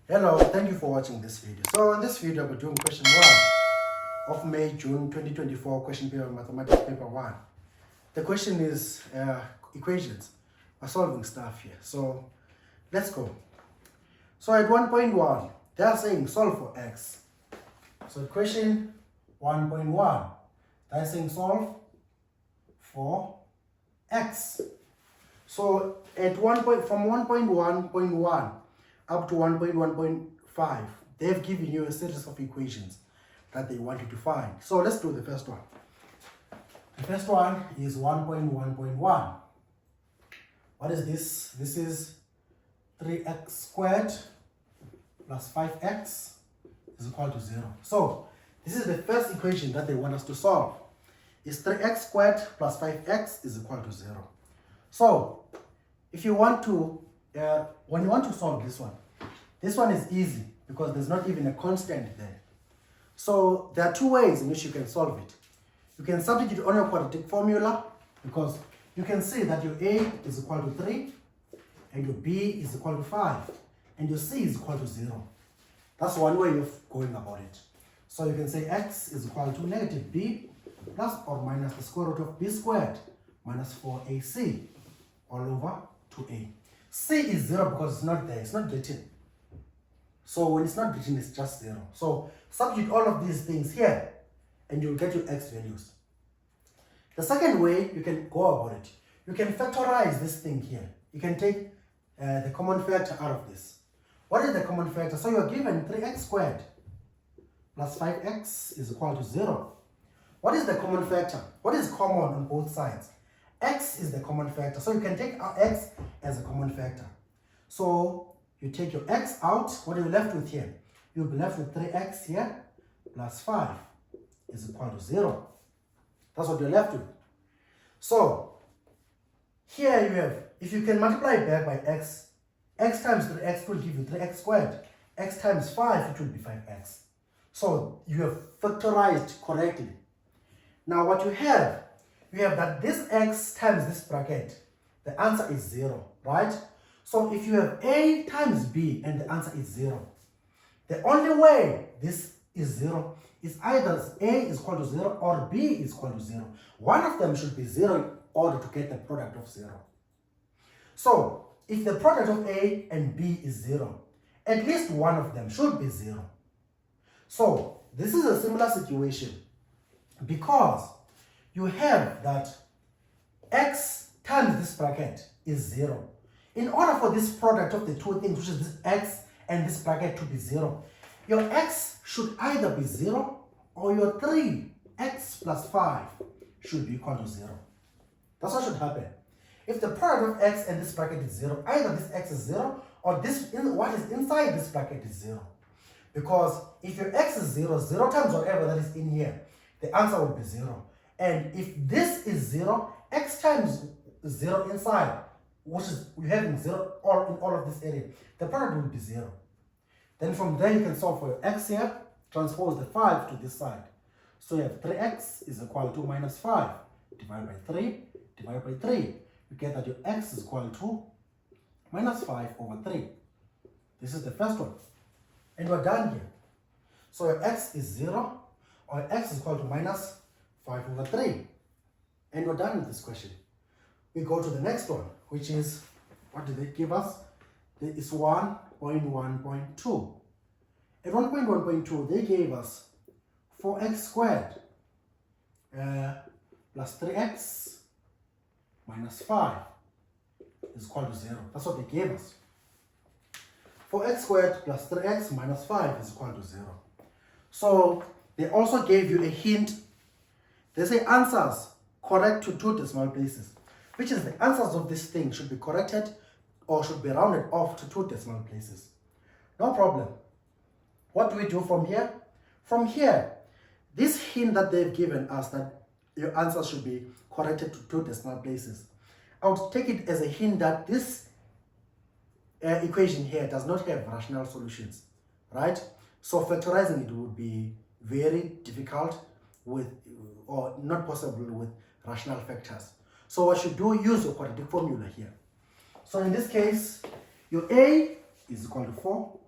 Hello, thank you for watching this video. So in this video, we're doing question 1 of May, June 2024, question paper, mathematics paper 1. The question is equations. We're solving stuff here. So let's go. So at 1.1, they're saying solve for x. So question 1.1, they're saying solve for x. So at from 1.1.1 up to 1.1.5, they've given you a series of equations that they want you to find. So let's do the first one. The first one is 1.1.1. What is this? This is 3x squared plus 5x is equal to 0. So this is the first equation that they want us to solve. Is 3x squared plus 5x is equal to 0. So if you want to, when you want to solve this one is easy because there's not even a constant there. So there are two ways in which you can solve it. You can substitute on your quadratic formula because you can see that your A is equal to 3 and your B is equal to 5 and your C is equal to 0. That's one way of going about it. So you can say x is equal to negative b plus or minus the square root of b squared minus 4ac all over 2a. C is 0 because it's not there, it's not written. So when it's not written, it's just 0. So substitute all of these things here and you'll get your x values. The second way you can go about it, you can factorize this thing here. You can take the common factor out of this. What is the common factor? So you're given 3x squared plus 5x is equal to 0. What is the common factor? What is common on both sides? X is the common factor. So you can take our x as a common factor. So you take your x out. What are you left with here? You'll be left with 3x here plus 5 is equal to 0. That's what you're left with. So here you have, if you can multiply back by x, x times 3x will give you 3x squared. X times 5, it will be 5x. So you have factorized correctly. Now what you have that this x times this bracket, the answer is 0, right? So if you have a times b and the answer is 0, the only way this is 0 is either a is equal to 0 or b is equal to 0. One of them should be 0 in order to get the product of 0. So if the product of a and b is 0, at least one of them should be 0. So this is a similar situation because you have that x times this bracket is 0. In order for this product of the two things, which is this x and this bracket, to be 0, your x should either be 0 or your 3x plus 5 should be equal to 0. That's what should happen. If the product of x and this bracket is 0, either this x is 0 or this what is inside this bracket is 0. Because if your x is 0, 0 times whatever that is in here, the answer will be 0. And if this is 0, x times 0 inside, which is we're having 0 or in all of this area, the product will be 0. Then from there you can solve for your x here, transpose the 5 to this side. So you have 3x is equal to minus 5 divided by 3 divided by 3. You get that your x is equal to minus 5 over 3. This is the first one. And we're done here. So your x is 0 or your x is equal to minus 5 over 3. And we're done with this question. We go to the next one, which is, what did they give us? It's 1.1.2. At 1.1.2, they gave us 4x squared plus 3x minus 5 is equal to 0. That's what they gave us. 4x squared plus 3x minus 5 is equal to 0. So they also gave you a hint. They say answers correct to 2 decimal places, which is the answers of this thing should be corrected or should be rounded off to 2 decimal places. No problem. What do we do from here? From here, this hint that they've given us that your answers should be corrected to 2 decimal places, I would take it as a hint that this equation here does not have rational solutions, right? So factorizing it would be very difficult with, or not possible with rational factors. So what you do, use your quadratic formula here. So in this case, your A is equal to 4,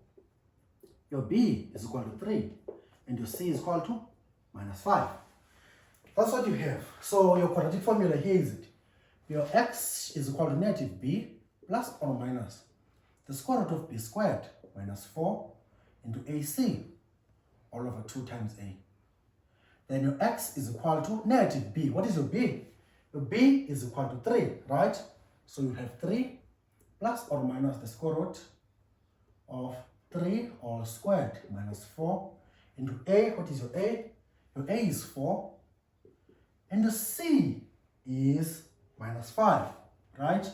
your b is equal to 3, and your c is equal to -5. That's what you have. So your quadratic formula here is it. Your x is equal to negative b plus or minus the square root of b squared minus 4 into ac all over 2 times a. Then your x is equal to negative b. What is your b? Your b is equal to 3, right? So you have 3 plus or minus the square root of 3 all squared minus 4 into a. What is your a? Your a is 4, and the c is -5, right?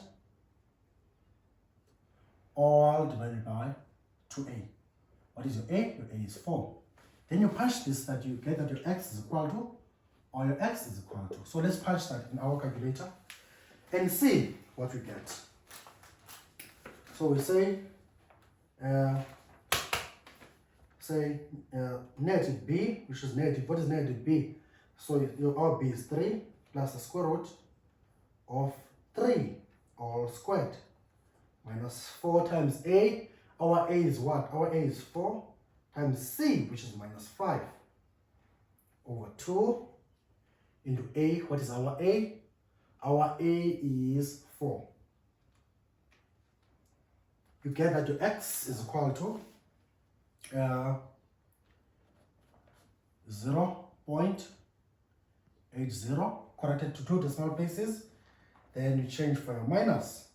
All divided by 2a. What is your a? Your a is 4. Then you punch this, that you get that your x is equal to, or your x is equal to. So let's punch that in our calculator and see what we get. So we say, negative b, which is negative. What is negative b? So our b is 3 plus the square root of 3 all squared minus 4 times a. Our a is what? Our a is 4 times c, which is -5 over 2 into a. What is our a? Our a is 4. You get that your x is equal to 0.80 corrected to 2 decimal places. Then you change for your minus.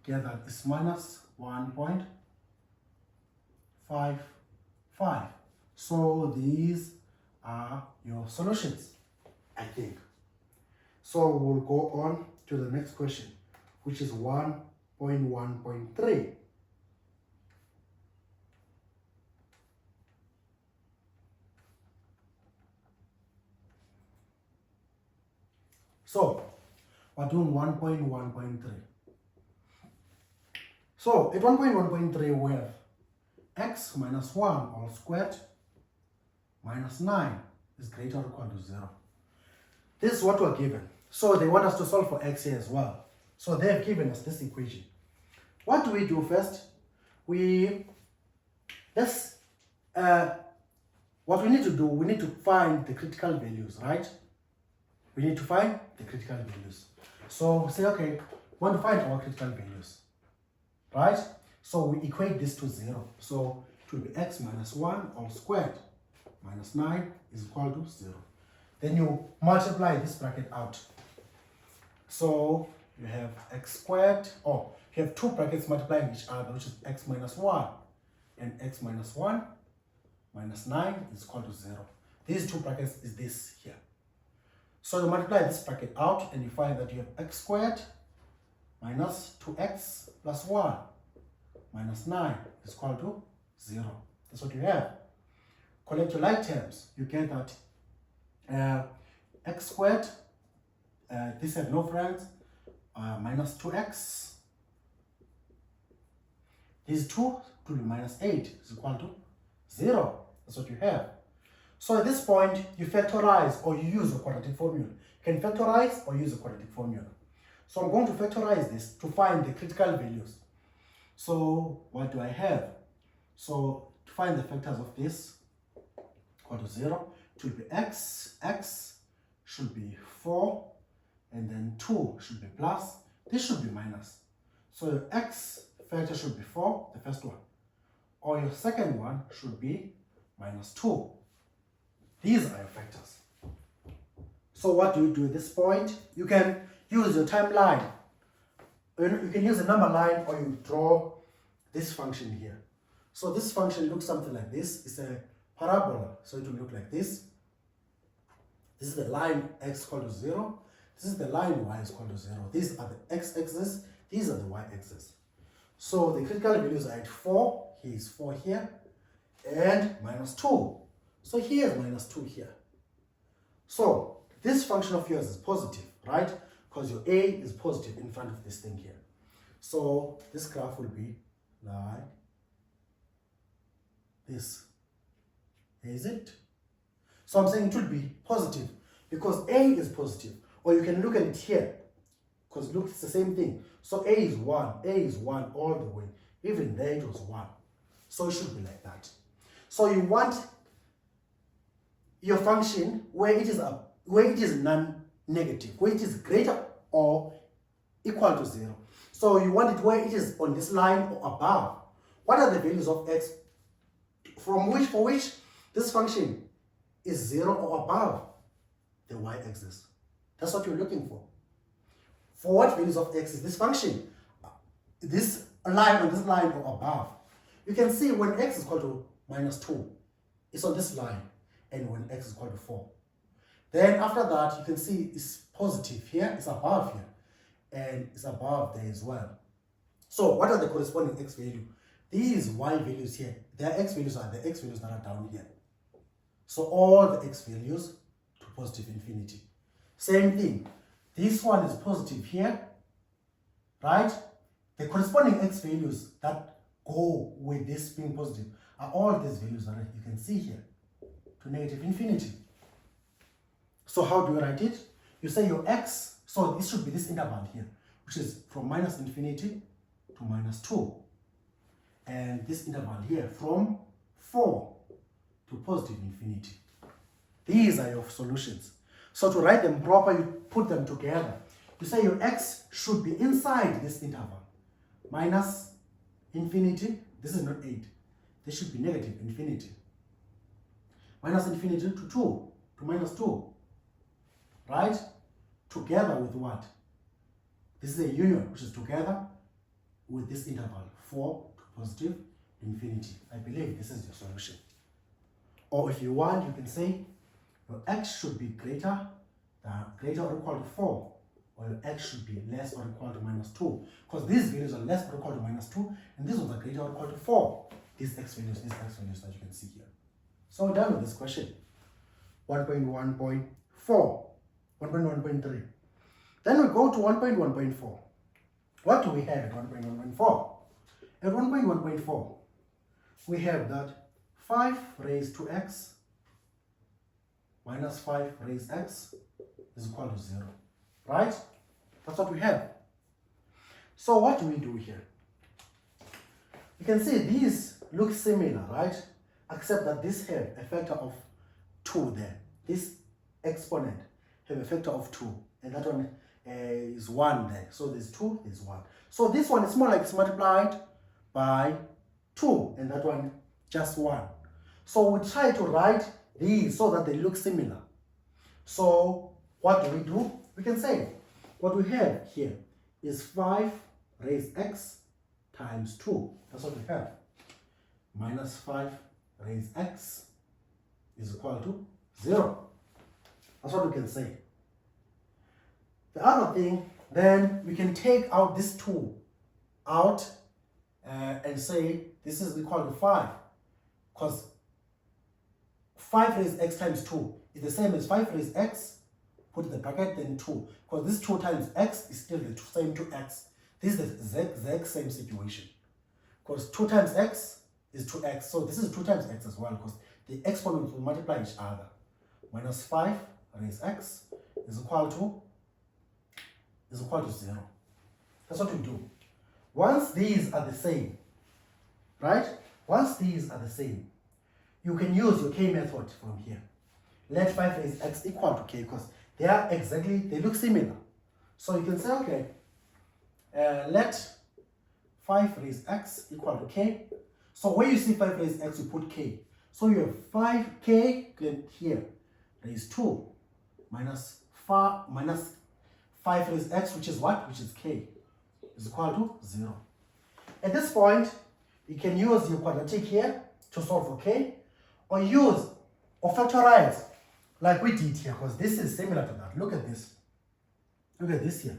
Get that is -1.55. So these are your solutions, I think. So we'll go on to the next question, which is 1.1.3. So we're doing 1.1.3. So at 1.1.3 we have x minus 1 all squared minus 9 is greater or equal to 0. This is what we're given. So they want us to solve for x here as well. So they have given us this equation. What do we do first? What we need to do, we need to find the critical values, right? We need to find the critical values. So say, okay, we want to find our critical values, right? So we equate this to 0. So it will be x minus 1 all squared minus 9 is equal to 0. Then you multiply this bracket out. So you have x squared, or you have two brackets multiplying each other, which is x minus 1 and x minus 1 minus 9 is equal to 0. These two brackets is this here. So you multiply this bracket out and you find that you have x squared minus 2x plus 1 minus 9 is equal to 0. That's what you have. Collect your like terms. You get that x squared, this have no friends, minus 2x. These two to be minus 8 is equal to 0. That's what you have. So at this point, you factorize or you use a quadratic formula. You can factorize or use a quadratic formula. So I'm going to factorize this to find the critical values. So what do I have? So to find the factors of this, equal to 0, it will be x should be 4, and then 2 should be plus, this should be minus. So your x factor should be 4, the first one, or your second one should be minus 2. These are your factors. So what do you do at this point? You can use your timeline. You can use a number line, or you draw this function here. So this function looks something like this. It's a parabola, so it will look like this. This is the line x equal to 0. This is the line y is equal to 0. These are the x-axis. These are the y-axis. So the critical values are at 4. Here is 4 here, and minus 2. So here is minus 2 here. So this function of yours is positive, right? Because your a is positive in front of this thing here. So this graph will be like this. Is it? So I'm saying it will be positive because a is positive. Or you can look at it here, because look, it's the same thing. So a is 1 all the way. Even there it was 1. So it should be like that. So you want your function where it is non-negative, where it is greater or equal to 0. So you want it where it is on this line or above. What are the values of x for which this function is 0 or above the y-axis? That's what you're looking for. For what values of x is this function? This line on this line or above. You can see when x is equal to -2, it's on this line, and when x is equal to 4. Then after that, you can see it's positive here, it's above here, and it's above there as well. So what are the corresponding x value? These y values here, their x values are the x values that are down here. So all the x values to positive infinity. Same thing. This one is positive here, right? The corresponding x values that go with this being positive are all these values that you can see here to negative infinity. So how do you write it? You say your x, so this should be this interval here, which is from -infinity to -2. And this interval here from 4 to positive infinity. These are your solutions. So to write them proper, you put them together. You say your x should be inside this interval. -infinity, this is not 8. This should be negative infinity. -infinity to 2, to -2. Right? Together with what? This is a union, which is together with this interval, 4 to positive infinity. I believe this is your solution. Or if you want, you can say your x should be greater or equal to 4, or your x should be less or equal to -2, because these values are less or equal to -2, and these ones are greater or equal to 4. These x values that you can see here. So we're done with this question. 1.1.4, 1.1.3. Then we go to 1.1.4. What do we have at 1.1.4? At 1.1.4, we have that 5 raised to x minus 5 raised x is equal to 0. Right? That's what we have. So what do we do here? You can see these look similar, right? Except that this have a factor of 2 there. This exponent have a factor of 2, and that one is 1 there. So there's 2, there's 1. So this one is more like it's multiplied by 2, and that one just 1. So we try to write these so that they look similar. So what do? We can say what we have here is 5 raised x times 2. That's what we have. Minus 5 raised x is equal to 0. That's what we can say. The other thing, then we can take out this 2 out and say this is equal to 5, because 5 raised x times 2 is the same as 5 raised x, put in the bracket, then 2, because this 2 times x is still the same to x. This is the exact same situation, because 2 times x is 2x, so this is 2 times x as well, because the exponents will multiply each other. Minus 5 raised x is equal to 0. That's what we do. Once these are the same, right? Once these are the same, you can use your k method from here. Let 5 raised x equal to k, because they look similar. So you can say, okay, let 5 raised x equal to k. So when you see 5 raised x, you put k. So you have 5k here raised 2 minus 5 raised x, which is what? Which is k, is equal to 0. At this point, you can use your quadratic here to solve for k, or factorize like we did here, because this is similar to that. Look at this. Look at this here.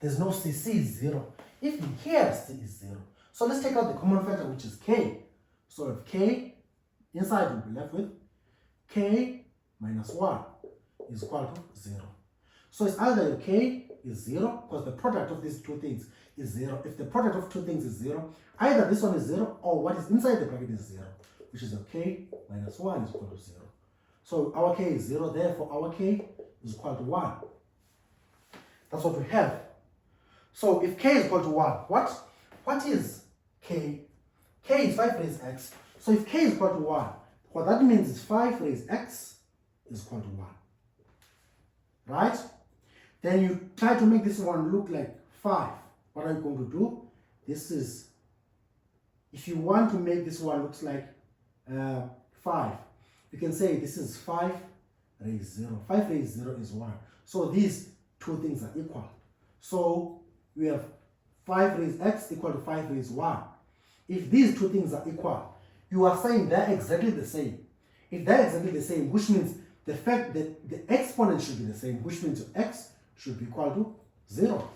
There's no c is 0. Even here, c is 0. So let's take out the common factor, which is k. So if k, inside we'll be left with k minus 1 is equal to 0. So it's either k is 0, because the product of these two things is 0. If the product of two things is 0, either this one is 0 or what is inside the bracket is 0, which is k minus 1 is equal to 0. So our k is 0, therefore our k is equal to 1. That's what we have. So if k is equal to 1, what is k k is 5 raised x. So if k is equal to 1, what that means is 5 raised x is equal to 1. Right? Then you try to make this one look like 5. What are you going to do? This is, if you want to make this one looks like 5, you can say this is 5 raised 0. 5 raised 0 is 1. So these two things are equal. So we have 5 raised x equal to 5 raised 1. If these two things are equal, you are saying they're exactly the same. If they're exactly the same, which means the fact that the exponent should be the same, which means x should be equal to 0.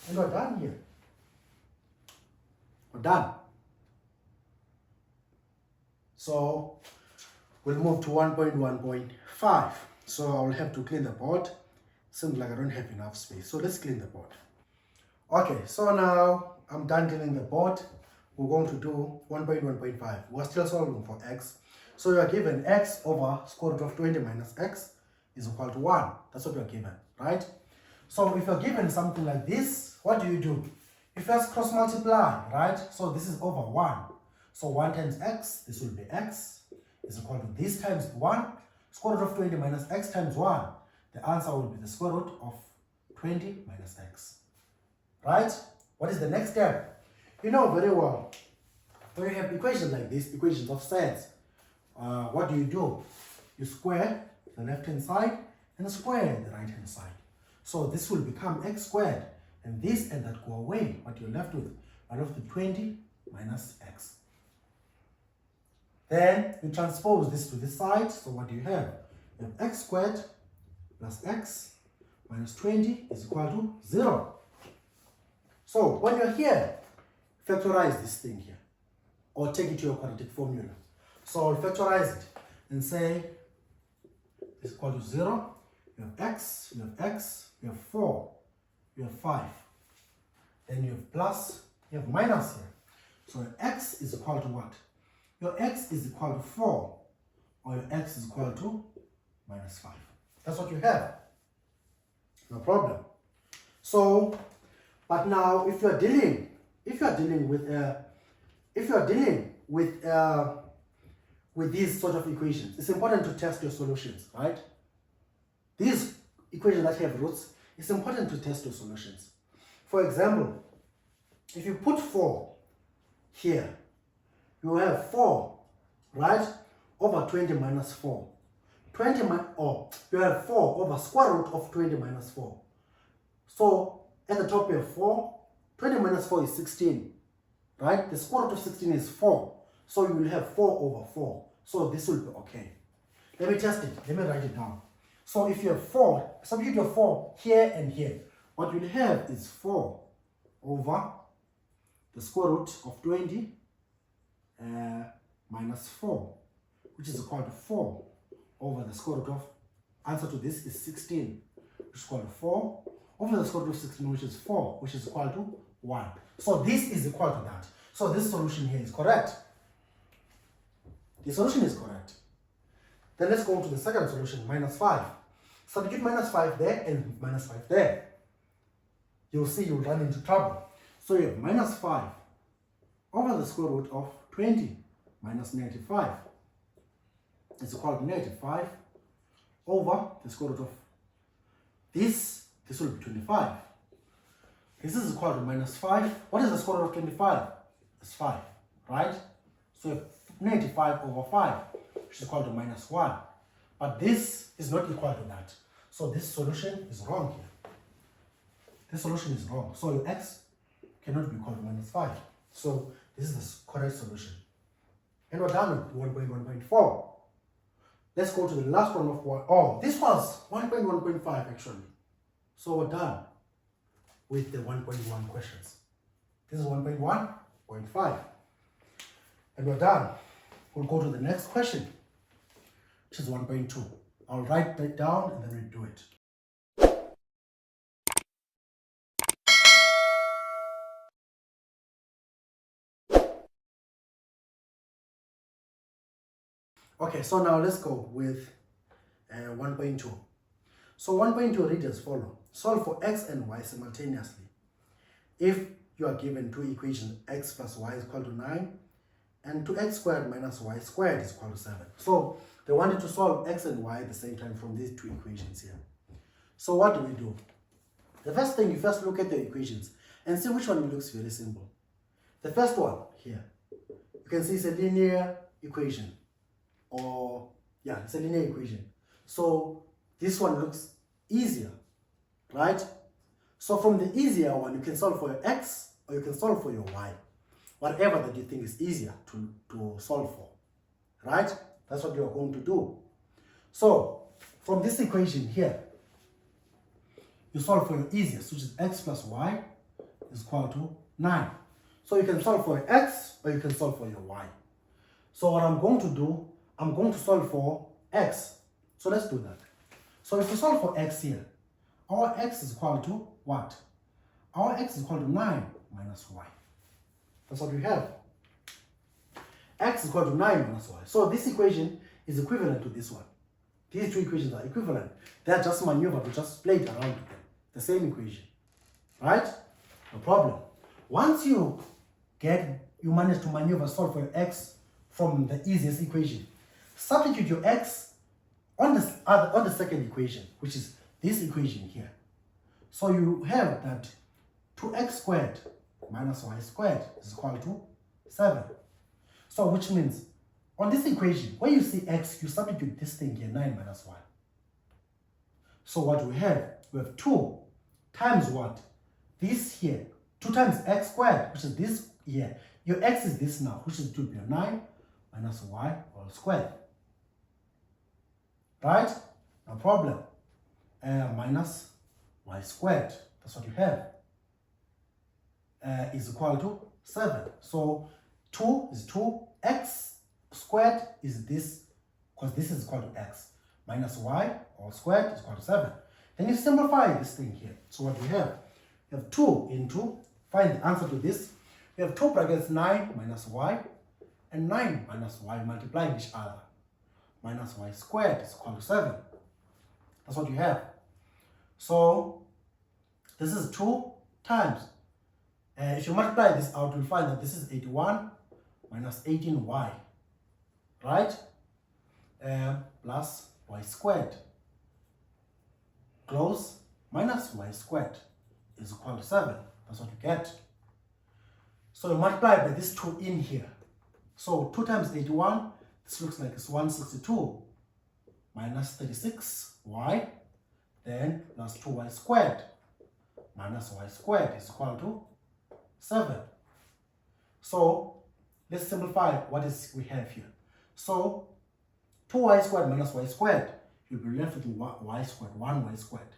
And we're done here. We're done. So we'll move to 1.1.5. So I'll have to clean the board. Seems like I don't have enough space. So let's clean the board. Okay, so now I'm done cleaning the board. We're going to do 1.1.5. We're still solving for x. So you are given x over square root of 20 minus x is equal to 1. That's what you're given, right? So if you're given something like this, what do? You first cross multiply, right? So this is over 1. So 1 times x, this will be x, is equal to this times 1. Square root of 20 minus x times 1. The answer will be the square root of 20 minus x. Right? What is the next step? You know very well, when you have equations like this, equations of sets, what do? You square the left-hand side and square the right-hand side. So this will become x squared, and this and that go away. What you're left with? You're left with 20 minus x. Then you transpose this to this side. So what do you have? You have x squared plus x minus 20 is equal to 0. So when you're here, factorize this thing here, or take it to your quadratic formula. So I'll factorize it and say it's equal to 0. You have x, you have 4, you have 5. Then you have plus, you have minus here. So your x is equal to what? Your x is equal to 4, or your x is equal to minus 5. That's what you have. No problem. So, but now if you are dealing with these sort of equations, it's important to test your solutions, right? These equations that have roots, it's important to test your solutions. For example, if you put 4 here, you have 4, right, over 20 minus 4. You have 4 over square root of 20 minus 4. So at the top you have 4. 20 minus 4 is 16, right? The square root of 16 is 4. So you will have 4 over 4. So this will be okay. Let me test it. Let me write it down. So if you have 4, substitute your 4 here and here. What you'll have is 4 over the square root of 20 minus 4, which is equal to 4 over the square root of, answer to this is 16, which is equal to 4 over the square root of 16, which is 4, which is equal to 1. So this is equal to that. So this solution here is correct. The solution is correct. Then let's go to the second solution, minus 5. Substitute minus 5 there and minus 5 there. You'll see you'll run into trouble. So you have minus 5 over the square root of 20 minus negative 5 is equal to negative 5 over the square root of this will be 25. This is equal to minus 5. What is the square root of 25? It's 5, right? So you have negative 5 over 5, which is equal to minus 1. But this is not equal to that. So this solution is wrong here. This solution is wrong. So your x cannot be equal to minus 5. So this is the correct solution. And we're done with 1.1.4. Let's go to the last one of what? Oh, this was 1.1.5 actually. So we're done with the 1.1 questions. This is 1.1.5. And we're done. We'll go to the next question, which is 1.2. I'll write that down and then we'll do it. Okay, so now let's go with 1.2. So 1.2 reads as follows. Solve for x and y simultaneously. If you are given two equations, x plus y is equal to 9, And 2x squared minus y squared is equal to 7. So they wanted to solve x and y at the same time from these two equations here. So what do? The first thing, you first look at the equations and see which one looks very simple. The first one here, you can see it's a linear equation. Or, yeah, it's a linear equation. So this one looks easier, right? So from the easier one, you can solve for your x or you can solve for your y. Whatever that you think is easier to solve for, right? That's what you're going to do. So from this equation here, you solve for your easiest, which is x plus y is equal to 9. So you can solve for your x or you can solve for your y. So what I'm going to do, I'm going to solve for x. So let's do that. So if we solve for x here, our x is equal to what? Our x is equal to 9 minus y. That's what we have. X is equal to 9 minus y. So this equation is equivalent to this one. These two equations are equivalent. They are just maneuvered, we just played around with them. The same equation. Right? No problem. Once you manage to maneuver, solve for your x from the easiest equation, substitute your x on the second equation, which is this equation here. So you have that 2x squared minus y squared is equal to 7. So which means on this equation, when you see x, you substitute this thing here, 9 minus y. So what we have 2 times what? This here. 2 times x squared, which is this here. Your x is this now, which is 9 minus y all squared. Right? No problem. Minus y squared. That's what you have. Is equal to 7. So 2 is 2. X squared is this, because this is equal to x. Minus y all squared is equal to 7. Then you simplify this thing here. So what we have? You have 2 into, find the answer to this. We have 2 brackets 9 minus y and 9 minus y multiplying each other. Minus y squared is equal to 7. That's what you have. So this is 2 times. If you multiply this out, you'll find that this is 81 minus 18y, right? Plus y squared. Close, minus y squared is equal to 7. That's what you get. So you multiply by this 2 in here. So 2 times 81, this looks like it's 162 minus 36y, then plus 2y squared minus y squared is equal to 7. So let's simplify what we have here. So 2y squared minus y squared, you'll be left with y squared, 1y squared,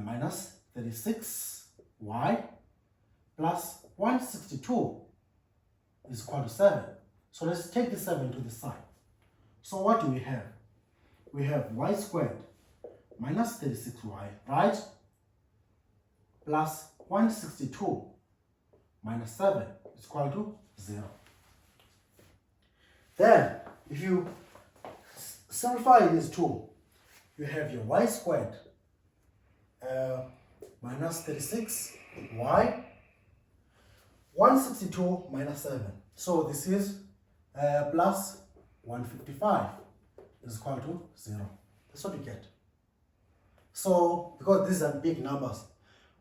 minus 36y plus 162 is equal to 7. So let's take the 7 to the side. So what do we have? We have y squared minus 36y, right? Plus 162 minus 7 is equal to 0. Then, if you simplify these two, you have your y squared minus 36y, 162 minus 7. So this is plus 155 is equal to 0. That's what you get. So, because these are big numbers,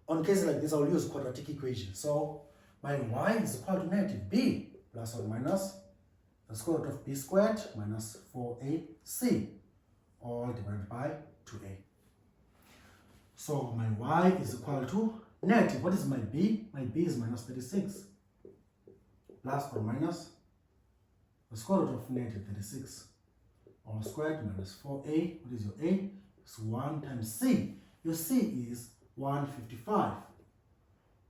on cases like this, I will use quadratic equation. So, my y is equal to negative b plus or minus the square root of b squared minus 4ac, all divided by 2a. So, my y is equal to negative. What is my b? My b is minus 36 plus or minus the square root of negative 36 all squared minus 4a. What is your a? It's 1 times c. Your c is 155.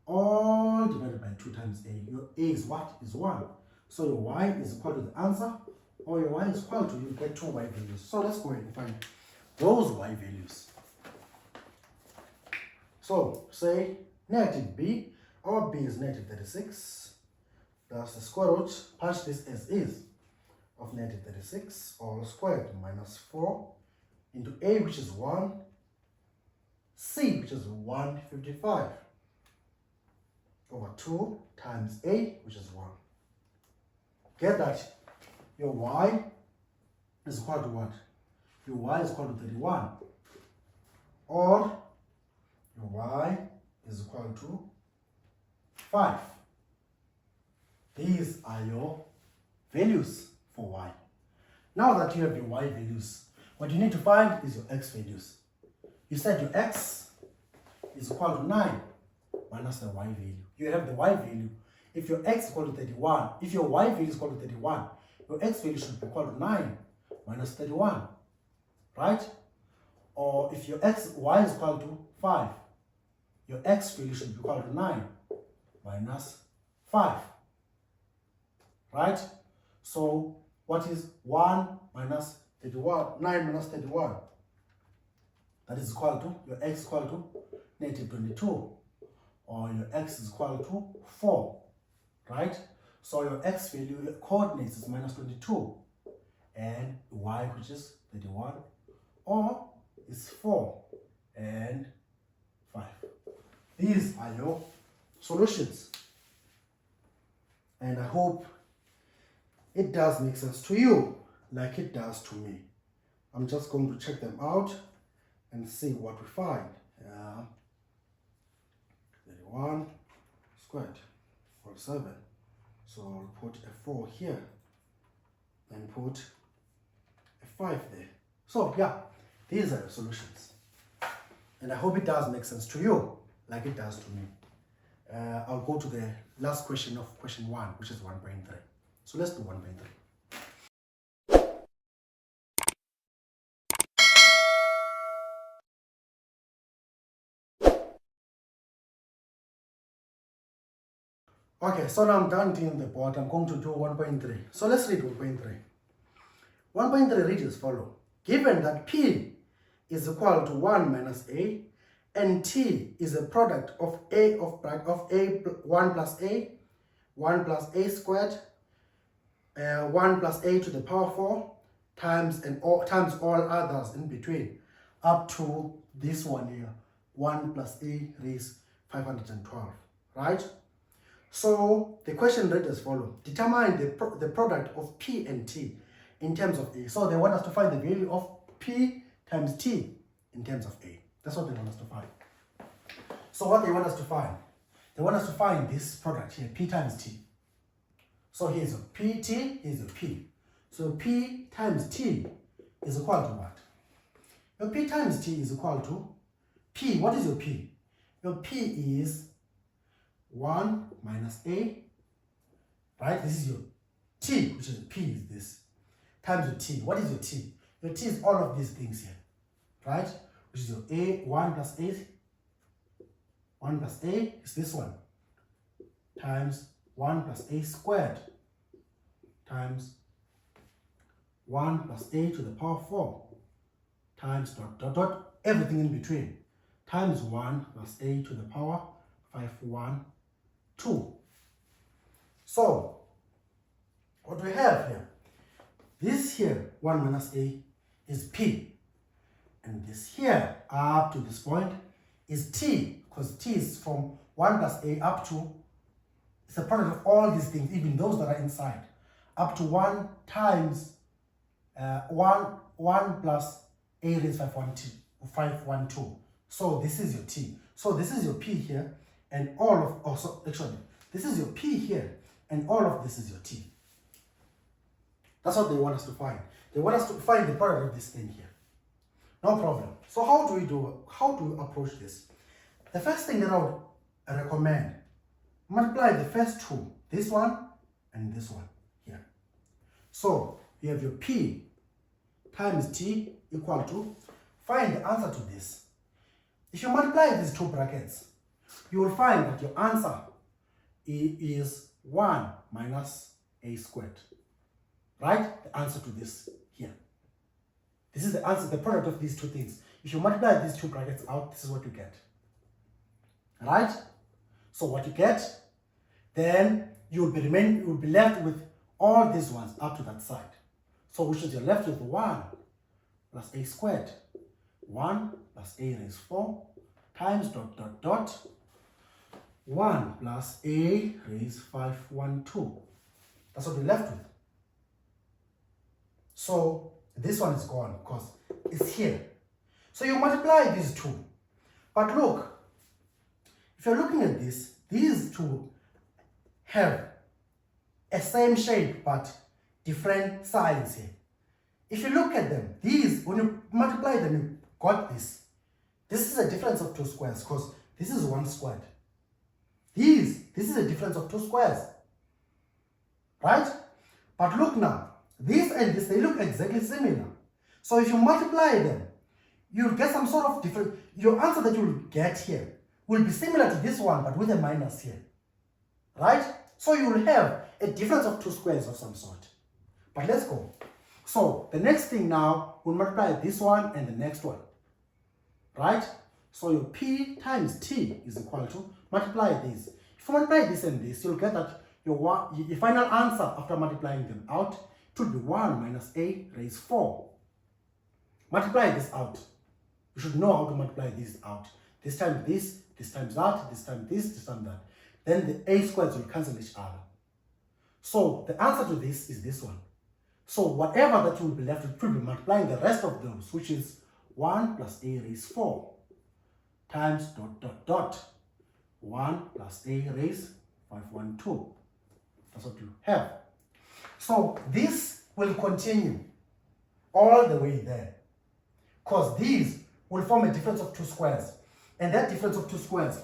All divided by 2 times a. Your a is what? Is 1. So your y is equal to the answer, or your y is equal to, you get 2 y values. So let's go ahead and find those y values. So say negative b, our b is negative 36, plus the square root, punch this as is, of negative 36, all squared, minus 4, into a, which is 1, c, which is 155, over 2 times a, which is 1. get that your y is equal to what? Your y is equal to 31. Or your y is equal to 5. These are your values for y. Now that you have your y values, what you need to find is your x values. You said your x is equal to 9 minus the y value. You have the y value. If your x is equal to 31, if your y value is equal to 31, your x value should be equal to 9 minus 31, right? Or if your y is equal to 5, your x value should be equal to 9 minus 5, right? So what is 1 minus 31? 9 minus 31. That is equal to, your x is equal to negative 22. Or your x is equal to 4, right? So your x value, your coordinates is minus 22. And y, which is 31, or is 4 and 5. These are your solutions. And I hope it does make sense to you, like it does to me. I'm just going to check them out and see what we find. 31 squared, 47. So I'll put a 4 here and put a 5 there. So yeah, these are the solutions. And I hope it does make sense to you, like it does to me. I'll go to the last question of question 1, which is 1.3. So let's do 1.3. Okay, so now I'm done doing the board. I'm going to do 1.3. So let's read 1.3. 1.3 reads as follows. Given that P is equal to 1 minus A, and T is a product of A of 1 plus A, 1 plus A squared, 1 plus A to the power 4, times all others in between, up to this one here, 1 plus A raised 512, right? So the question read as follows. Determine the product of P and T in terms of A. So they want us to find the value of P times T in terms of A. That's what they want us to find. So what they want us to find? They want us to find this product here, P times T. So here's a PT, here's a P. So P times T is equal to what? Your P times T is equal to P. What is your P? Your P is 1 minus A, right? This is your T, which is P is this, times your T. What is your T? Your T is all of these things here, right? Which is your A, 1 plus A. 1 plus A is this one, times 1 plus A squared, times 1 plus A to the power 4, times dot, dot, dot, everything in between, times 1 plus A to the power 512. So, what we have here, this here, 1 minus A, is P. And this here, up to this point, is T, because T is from 1 plus A up to, it's a product of all these things, even those that are inside, up to 1 times 1 plus A raised 512. So this is your T. So this is your P here, and all of, this is your P here, and all of this is your T. That's what they want us to find. They want us to find the product of this thing here. No problem. So how do we approach this? The first thing that I would recommend, multiply the first two, this one and this one here. So you have your P times T equal to, find the answer to this. If you multiply these two brackets, you will find that your answer is 1 minus A squared. Right? The answer to this here. This is the answer, the product of these two things. If you multiply these two brackets out, this is what you get. Right? So what you get, then you will be left with all these ones up to that side. So which is you're left with 1 plus A squared. 1 plus A raised 4 times dot, dot, dot. 1 plus A raised 512. That's what we're left with. So this one is gone because it's here. So you multiply these two. But look, if you're looking at this, these two have a same shape but different signs here. If you look at them, these, when you multiply them, you got this. This is a difference of 2 squares because this is 1 squared. This is a difference of 2 squares. Right? But look now, this and this, they look exactly similar. So if you multiply them, you'll get some sort of different, your answer that you'll get here will be similar to this one, but with a minus here. Right? So you will have a difference of 2 squares of some sort. But let's go. So the next thing now, we'll multiply this one and the next one. Right? So your P times T is equal to, multiply this. If you multiply this and this, you'll get that your final answer after multiplying them out, it will be 1 minus A raised 4. Multiply this out. You should know how to multiply this out. This time this times that, this time this time that. Then the A squares will cancel each other. So the answer to this is this one. So whatever that you will be left with, will be multiplying the rest of those, which is 1 plus A raised 4 times dot dot dot 1 plus A raised 512. That's what you have. So this will continue all the way there, because these will form a difference of 2 squares. And that difference of 2 squares,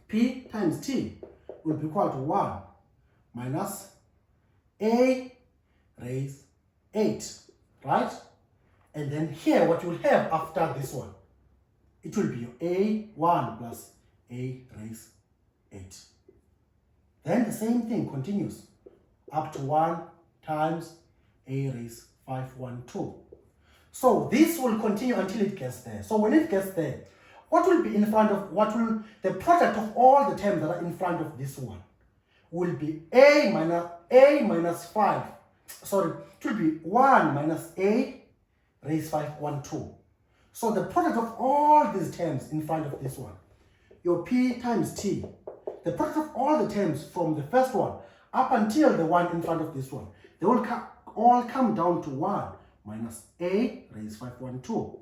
P times T, will be equal to 1 minus A raised 8, right? And then here, what you will have after this one, it will be A1 plus A raised 8. Then the same thing continues up to 1 times A raised 512. So this will continue until it gets there. So when it gets there, what will be in front of, the product of all the terms that are in front of this one will be A minus 5. Sorry, it will be 1 minus A raised 512. So the product of all these terms in front of this one, your P times T, the product of all the terms from the first one up until the one in front of this one, they will all come down to 1 minus A raised 512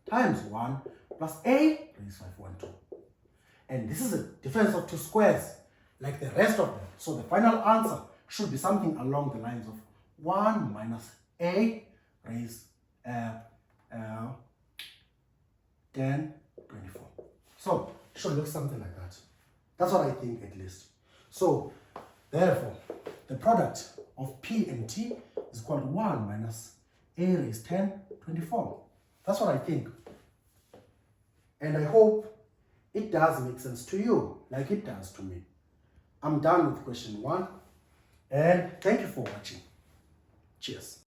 times 1 plus A raised 512. And this is a difference of 2 squares, like the rest of them. So the final answer should be something along the lines of 1 minus A raised 10, 24. So it should look something like that. That's what I think, at least. So therefore, the product of P and T is equal to 1 minus A raised 10, 24. That's what I think. And I hope it does make sense to you, like it does to me. I'm done with question 1. And thank you for watching. Cheers.